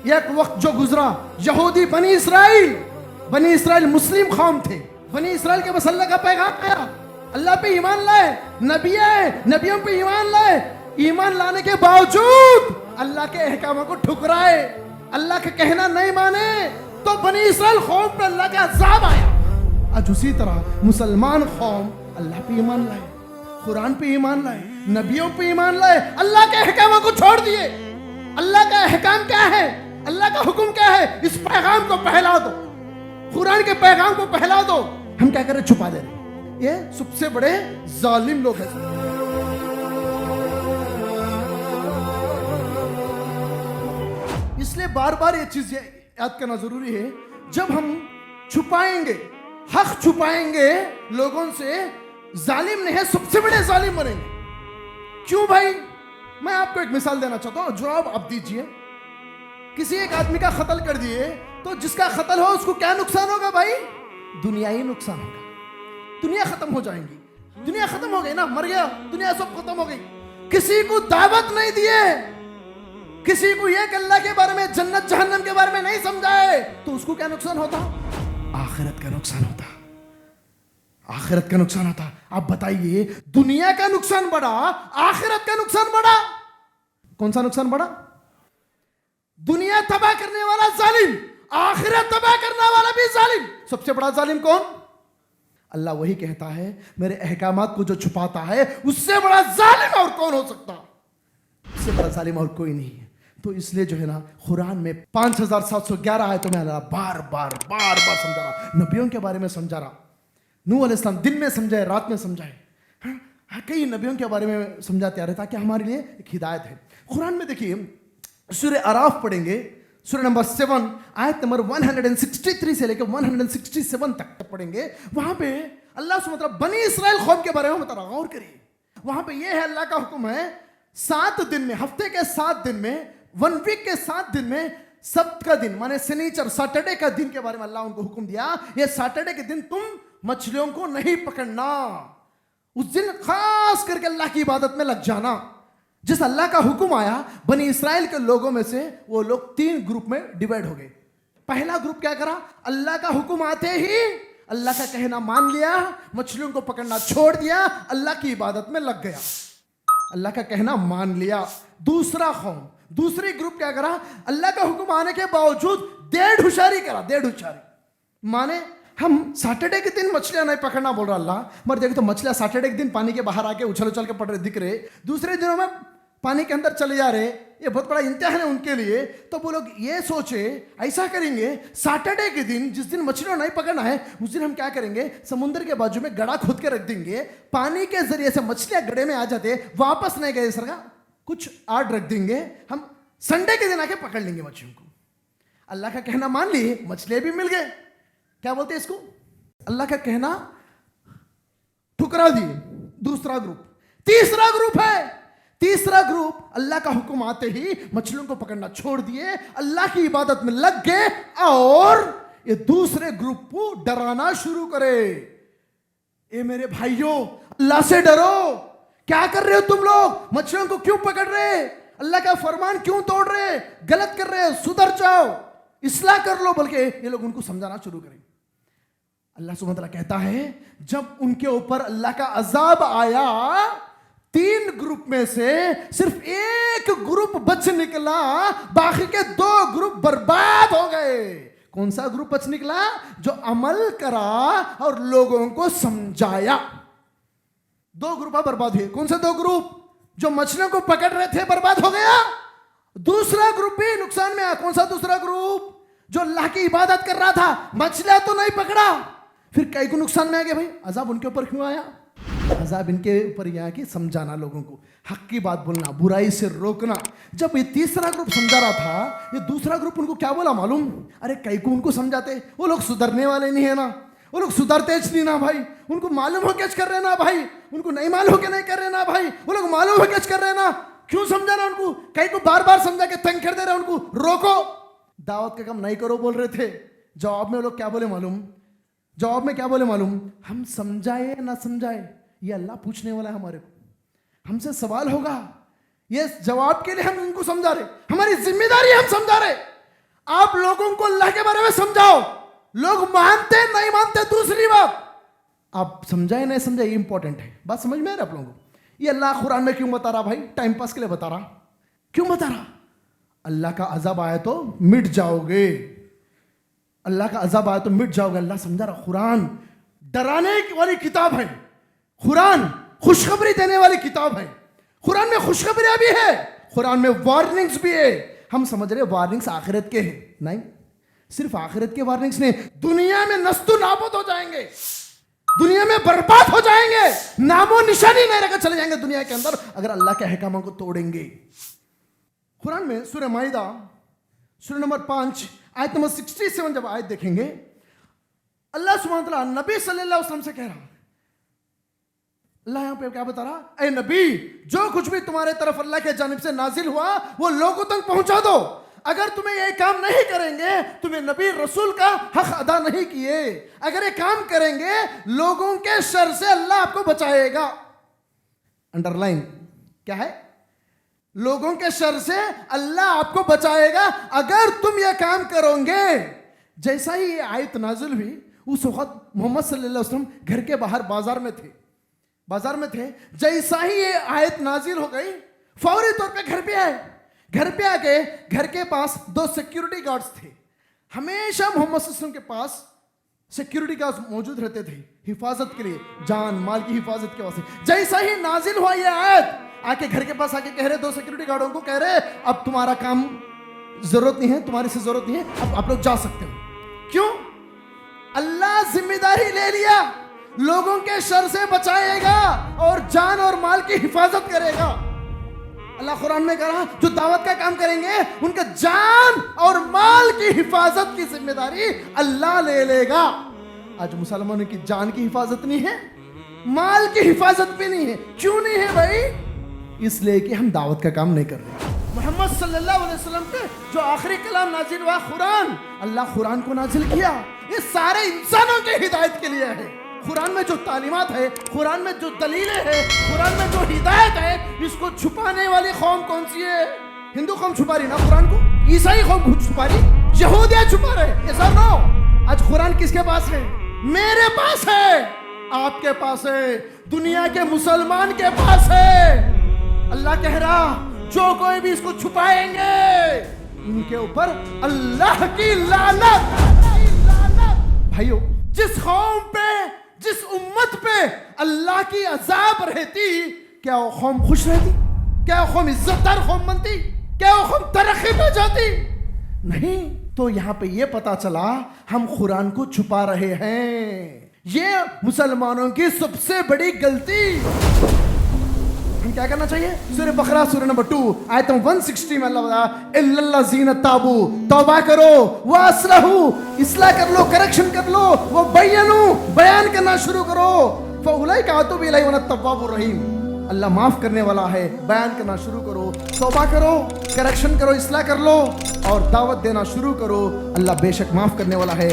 ایک وقت جو گزرا، یہودی بنی اسرائیل مسلم قوم تھے، بنی اسرائیل کے بس اللہ کا پیغام آیا، اللہ پہ ایمان لائے، نبی آئے، نبیوں پہ ایمان لائے، ایمان لانے کے باوجود اللہ کے احکاموں کو ٹھکرائے، اللہ کا کہنا نہیں مانے، تو بنی اسرائیل قوم پہ اللہ کا عذاب آیا۔ آج اسی طرح مسلمان قوم اللہ پہ ایمان لائے، قرآن پہ ایمان لائے، نبیوں پہ ایمان لائے، اللہ کے احکاموں کو چھوڑ دیے۔ اللہ کا احکام کیا ہے؟ اللہ کا حکم کیا ہے؟ اس پیغام کو پھیلا دو، قرآن کے پیغام کو پھیلا دو۔ ہم کیا کر رہے؟ چھپا دے رہے۔ یہ سب سے بڑے ظالم لوگ ہیں۔ اس لیے بار بار یہ چیز یاد کرنا ضروری ہے، جب ہم چھپائیں گے، حق چھپائیں گے لوگوں سے، ظالم نہیں ہے، سب سے بڑے ظالم بنیں گے۔ کیوں بھائی؟ میں آپ کو ایک مثال دینا چاہتا ہوں، جواب آپ دیجئے۔ کسی ایک آدمی کا قتل کر دیے تو جس کا قتل ہو اس کو کیا نقصان ہوگا بھائی؟ دنیائی نقصان ہوگا، دنیا ختم ہو جائیں گی، دنیا ختم ہو گئی نا، مر گیا، دنیا سب ختم ہو گئی۔ کسی کو دعوت نہیں دیے، کسی کو یہ کہ اللہ کے بارے میں، جنت جہنم کے بارے میں نہیں سمجھائے، تو اس کو کیا نقصان ہوتا؟ آخرت کا نقصان ہوتا، آخرت کا نقصان ہوتا۔ آپ بتائیے، دنیا کا نقصان بڑا، آخرت کا نقصان بڑا؟ کون سا نقصان بڑا؟ دنیا تباہ کرنے والا ظالم، آخرت تباہ کرنے والا بھی ظالم۔ سب سے بڑا ظالم کون؟ اللہ وہی کہتا ہے، میرے احکامات کو جو چھپاتا ہے اس سے بڑا ظالم اور کون ہو سکتا؟ اس سے بڑا ظالم اور کوئی نہیں ہے۔ تو اس لیے جو ہے نا، قرآن میں 5711 آیتوں میں اللہ بار بار سمجھا رہا، نبیوں کے بارے میں سمجھا رہا۔ نوح علیہ السلام دن میں سمجھائے، رات میں سمجھائے، کئی نبیوں کے بارے میں سمجھاتے آ رہے تاکہ ہمارے لیے ایک ہدایت ہے۔ قرآن میں دیکھیے، سورہ اعراف پڑھیں گے، سورہ نمبر 7 آیت نمبر 163 سے لے کے 167 تک پڑھیں گے۔ وہاں پہ اللہ سبحانہ وتعالیٰ بنی اسرائیل قوم کے بارے میں بتا رہا، غور کریے۔ وہاں پہ یہ ہے، اللہ کا حکم ہے 7 دن میں، ہفتے کے 7 دن میں، 1 ویک کے 7 دن میں، سبت کا دن مانے سنیچر، سیٹرڈے کا دن کے بارے میں اللہ ان کو حکم دیا، یہ سیٹرڈے کے دن تم مچھلیوں کو نہیں پکڑنا، اس دن خاص کر کے اللہ کی عبادت میں لگ جانا۔ جس اللہ کا حکم آیا، بنی اسرائیل کے لوگوں میں سے وہ لوگ 3 گروپ میں ڈیوائیڈ ہو گئے۔ پہلا گروپ کیا کرا؟ اللہ کا حکم آتے ہی اللہ کا کہنا مان لیا، مچھلیوں کو پکڑنا چھوڑ دیا، اللہ کی عبادت میں لگ گیا، اللہ کا کہنا مان لیا۔ دوسرا قوم، دوسری گروپ کیا کرا؟ اللہ کا حکم آنے کے باوجود ڈیڑھ ہوشیاری کرا، ڈیڑھ ہوشیاری مانے ہم سیٹرڈے کے دن مچھلیاں نہیں پکڑنا بول رہا اللہ، مگر دیکھو تو مچھلیاں سیٹرڈے کے دن پانی کے باہر آ کے اچھل کے پڑ رہے دکھ رہے، دوسرے دنوں میں پانی کے اندر چلے جا رہے۔ یہ بہت بڑا امتحان ہے ان کے لیے۔ تو وہ لوگ یہ سوچے ایسا کریں گے، سیٹرڈے کے دن جس دن مچھلیوں نہیں پکڑنا ہے اس دن ہم کیا کریں گے، سمندر کے بازو میں گڑھا کھود کے رکھ دیں گے، پانی کے ذریعے سے مچھلیاں گڑھے میں آ جاتے، واپس نہیں گئے سرگا، کچھ آرڈ رکھ دیں گے، ہم سنڈے کے دن آ کے پکڑ لیں گے مچھلیوں کو۔ اللہ کا کہنا مان لی، مچھلیاں بھی مل گئے۔ کیا بولتے ہیں اس کو؟ اللہ کا کہنا ٹھکرا دیے۔ دوسرا گروپ۔ تیسرا گروپ ہے، تیسرا گروپ اللہ کا حکم آتے ہی مچھلیوں کو پکڑنا چھوڑ دیے، اللہ کی عبادت میں لگ گئے، اور یہ دوسرے گروپ کو ڈرانا شروع کرے، اے میرے بھائیوں اللہ سے ڈرو، کیا کر رہے ہو تم لوگ، مچھلیوں کو کیوں پکڑ رہے، اللہ کا فرمان کیوں توڑ رہے، غلط کر رہے، سدھر جاؤ، اصلاح کر لو۔ بلکہ یہ لوگ ان کو سمجھانا شروع کریں۔ اللہ سبحانہ وتعالیٰ کہتا ہے، جب ان کے اوپر اللہ کا عذاب آیا، 3 گروپ میں سے صرف ایک گروپ بچ نکلا، باقی کے 2 گروپ برباد ہو گئے۔ کون سا گروپ بچ نکلا؟ جو عمل کرا اور لوگوں کو سمجھایا۔ 2 گروپ برباد ہوئے۔ کون سے 2 گروپ؟ جو مچھلیوں کو پکڑ رہے تھے برباد ہو گیا، دوسرا گروپ بھی نقصان میں آیا۔ کون سا دوسرا گروپ؟ جو اللہ کی عبادت کر رہا تھا، مچھلیاں تو نہیں پکڑا، پھر کئی کو نقصان میں آ گیا۔ بھائی عذاب ان کے اوپر کیوں آیا؟ عذاب ان کے اوپر یہ آیا کہ سمجھانا لوگوں کو، حق کی بات بولنا، برائی سے روکنا۔ جب یہ تیسرا گروپ سمجھا رہا تھا، یہ دوسرا گروپ ان کو کیا بولا معلوم؟ ارے کئی کو ان کو سمجھاتے، وہ لوگ سدھرنے والے نہیں ہیں نا، وہ لوگ سدھرتے نہیں نا بھائی، ان کو معلوم ہو کے کر رہے نا بھائی، ان کو نہیں معلوم ہو کے نہیں کر رہے نا بھائی، وہ لوگ معلوم ہو کے کر رہے نا، کیوں سمجھانا ان کو؟ کئی کو بار بار سمجھا کے تنگ کر دے رہے، ان کو روکو، دعوت کا کام نہیں کرو بول رہے تھے۔ جواب میں وہ لوگ کیا بولے معلوم؟ جواب میں کیا بولے معلوم؟ ہم سمجھائے نہ سمجھائے یہ اللہ پوچھنے والا ہے ہمارے کو، ہم سے سوال ہوگا، یہ جواب کے لیے ہم ان کو سمجھا رہے، ہماری ذمہ داری ہم سمجھا رہے، آپ لوگوں کو اللہ کے بارے میں سمجھاؤ. لوگ مانتے نہیں مانتے دوسری بات, آپ سمجھائے نہیں سمجھائے یہ امپورٹنٹ ہے. بات سمجھ میں آ رہا آپ لوگوں کو؟ یہ اللہ قرآن میں کیوں بتا رہا بھائی؟ ٹائم پاس کے لیے بتا رہا. کیوں بتا رہا؟ اللہ کا عذاب آئے تو مٹ جاؤ گے. اللہ کا عذاب آئے تو مٹ جاؤ گے. اللہ سمجھا رہا قرآن ڈرانے والی کتاب ہے, قرآن خوشخبری دینے والی کتاب ہے. قرآن میں خوشخبریاں بھی ہے, قرآن میں وارننگز بھی ہے. ہم سمجھ رہے وارننگز آخرت کے ہیں, نہیں, صرف آخرت کے وارننگز نہیں. دنیا میں نست و نابود ہو جائیں گے, دنیا میں برباد ہو جائیں گے, نام و نشانی نہیں رہ کر چلے جائیں گے دنیا کے اندر اگر اللہ کے احکاموں کو توڑیں گے. قرآن میں سورہ مائدہ سورہ نمبر 5 آیت نمبر 67 جب آیت دیکھیں گے, اللہ سبحانہ وتعالیٰ نبی صلی اللہ علیہ وسلم سے کہہ رہا, اللہ یہاں پہ کیا بتا رہا؟ اے نبی, جو کچھ بھی تمہارے طرف اللہ کے جانب سے نازل ہوا وہ لوگوں تک پہنچا دو. اگر تمہیں یہ کام نہیں کریں گے, تمہیں نبی رسول کا حق ادا نہیں کیے. اگر یہ کام کریں گے لوگوں کے شر سے اللہ آپ کو بچائے گا. انڈر لائن کیا ہے؟ لوگوں کے شر سے اللہ آپ کو بچائے گا اگر تم یہ کام کرو گے. جیسا ہی یہ آیت نازل ہوئی اس وقت محمد صلی اللہ علیہ وسلم گھر کے باہر بازار میں تھے. جیسا ہی یہ آیت نازل ہو گئی فوری طور پہ گھر پہ آئے. گھر پہ آ کے گھر کے پاس 2 سیکیورٹی گارڈز تھے. ہمیشہ محمد صلی اللہ علیہ وسلم کے پاس سیکیورٹی گارڈز موجود رہتے تھے حفاظت کے لیے, جان مال کی حفاظت کے واسطے. جیسا ہی نازل ہوا یہ آیت, آ کے گھر کے پاس آ کے کہہ رہے 2 سیکیورٹی گارڈوں کو, کہہ رہے اب تمہارا کام ضرورت نہیں ہے, تمہاری سے ضرورت نہیں ہے, اب آپ لوگ جا سکتے ہو. کیوں؟ اللہ ذمہ داری لے لیا, لوگوں کے شر سے بچائے گا اور جان اور مال کی حفاظت کرے گا. اللہ قرآن میں کہہ رہا جو دعوت کا کام کریں گے ان کا جان اور مال کی حفاظت کی ذمہ داری اللہ لے لے گا. آج مسلمانوں کی جان کی حفاظت نہیں ہے, مال کی حفاظت بھی نہیں ہے. کیوں نہیں ہے بھائی؟ اس لیے کہ ہم دعوت کا کام نہیں کر رہے. محمد صلی اللہ علیہ وسلم پہ جو آخری کلام نازل ہوا قرآن, اللہ قرآن کو نازل کیا یہ سارے انسانوں کے ہدایت کے لیے ہے. قرآن میں جو تعلیمات ہے, قرآن میں جو دلیلیں ہیں, قرآن میں جو ہدایت ہے, اس کو چھپانے والی قوم کون سی ہے؟ ہندو قوم چھپا رہی نا قرآن کو, عیسائی قوم چھپا رہی, یہودیاں چھپا رہے. ایسا نہ ہو. آج قرآن کس کے پاس ہے؟ میرے پاس ہے, آپ کے پاس ہے, دنیا کے مسلمان کے پاس ہے. اللہ کہہ رہا جو کوئی بھی اس کو چھپائیں گے ان کے اوپر اللہ کی لعنت. بھائیو, جس قوم پہ, جس امت پہ اللہ کی عذاب رہتی, کیا وہ قوم خوش رہتی؟ کیا وہ قوم عزت دار قوم بنتی؟ کیا وہ قوم ترقی پہ جاتی؟ نہیں. تو یہاں پہ یہ پتا چلا ہم قرآن کو چھپا رہے ہیں. یہ مسلمانوں کی سب سے بڑی غلطی. ہم کیا کرنا چاہیے؟ سورہ بقرہ سورہ نمبر 2 آیت 160 میں اللہ بتا الا الذین تابوا, توبہ کرو, واصلحوا, اصلاح کر لو, کریکشن کر لو, وہ بینوا, بیان کرنا شروع کرو, فاولئک اتوب الیہ وانا التواب الرحیم. اللہ معاف کرنے والا ہے, بیان کرنا شروع کرو, توبہ کرو, کریکشن کرو, اصلاح کر لو اور دعوت دینا شروع کرو. اللہ بے شک معاف کرنے والا ہے.